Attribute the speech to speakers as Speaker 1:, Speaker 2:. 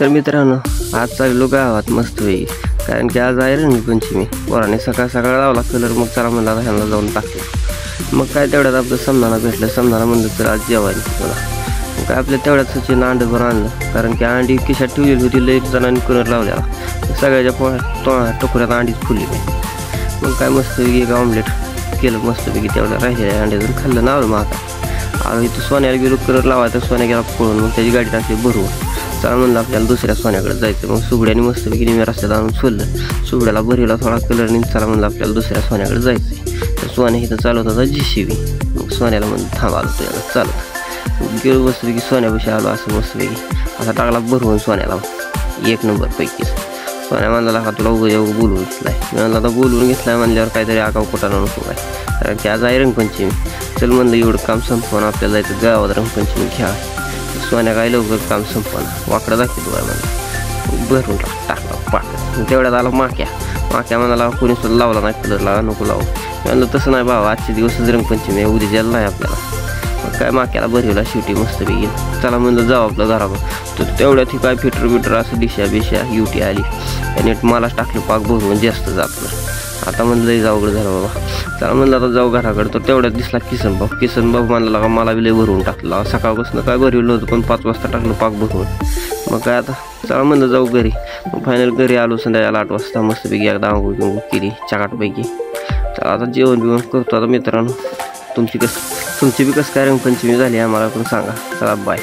Speaker 1: तर मित्रांनो, आज चाललो गावात मस्त वेळी, कारण की आज आहे रंगपंचमी. पोराने सकाळ सकाळ लावला कलर. मग चला म्हणलं आता ह्यांना जाऊन टाकतो. मग काय तेवढ्यात आपलं समजाला भेटलं. समजाला म्हणलं तर आज जेवायला तुला. मग काय आपल्या तेवढ्यात सचिन अंडं भरून आणलं, कारण की अंडी खिशात ठेवलेली होती. लई जणांनी कलर लावलेला. सगळ्याच्या टोकऱ्यात अंडीच फुलली नाही. मग काय मस्तपैकी एक ऑमलेट केलं. मस्तपैकी तेवढं राहिलेल्या अंड्यातून खाल्लं ना. मग आता इथं सोन्याला गेलो कलर लावायचा. सोन्या गेला पळून. मग त्याची गाडी टाकली भरवून. चला म्हणलं आपल्याला दुसऱ्या सोन्याकडे जायचं. मग सुगड्याने मस्तपैकी निम्या रस्त्यात आणून सोडलं. सुगड्याला भरवला थोडा कलर. आणि चला म्हणलं आपल्याला दुसऱ्या सोन्याकडे जायचं. तर सोन्या इथं चालवत होता JCB. मग सोन्याला म्हणून थांबा आलो याला चालत. गेलो मस्तपैकी सोन्यापाशी आलो. असं मस्तपैकी असा टाकला भरवून सोन्याला. एक नंबर पैकीच. सोन्या म्हणला का तुला उद्या बोलवून घेतलाय. मी म्हणलं आता बोलवून घेतलाय म्हणल्यावर काहीतरी आगाव कुठाला नको काय, कारण की आज आहे रंगपंचमी. चल म्हणलं एवढं काम संपवून आपल्याला जायचं गावात रंगपंचमी खेळा. सोन्या काय लवकर काम संपवणं वाकडं दाखवतो काय म्हणलं. भरून टाकला पाक. तेवढ्यात आला माक्या म्हणाला कोणी सुद्धा लावला नाही कलर. लावा नको लावू. म्हणलं तसं नाही बाबा, आजचे दिवसच रंगपंचमी आहे, उद्या ज्याला नाही आपल्याला. मग काय माक्याला भरवला शेवटी मस्तपैकी. चला म्हणलं जाऊ आपलं घरावर. तर तेवढ्यात ही काय फिटर असं दिशा युटी आली. आणि मलाच टाकलं पाक भरून जास्त जातलं. आता म्हणलं जाऊ झालं बाबा. चला म्हणलं आता जाऊ घराकडं. तर तेवढ्यात दिसला किसन भाऊ म्हणला का मला बी लय भरवून टाकलं. सकाळपासून काय भरवलं होतं, पण 5 वाजता टाकलं पाक भरवून. मग काय आता चला म्हणलं जाऊ घरी. मग फायनल घरी आलो संध्याकाळी 8 वाजता. मस्तपैकी एकदा आंघोळ केली चकाटपैकी. चला आता जेवण बिवण करतो आता मित्रांनो. तुमची बी कसं काय रंगपंचमी झाली आम्हाला पण सांगा. चला बाय.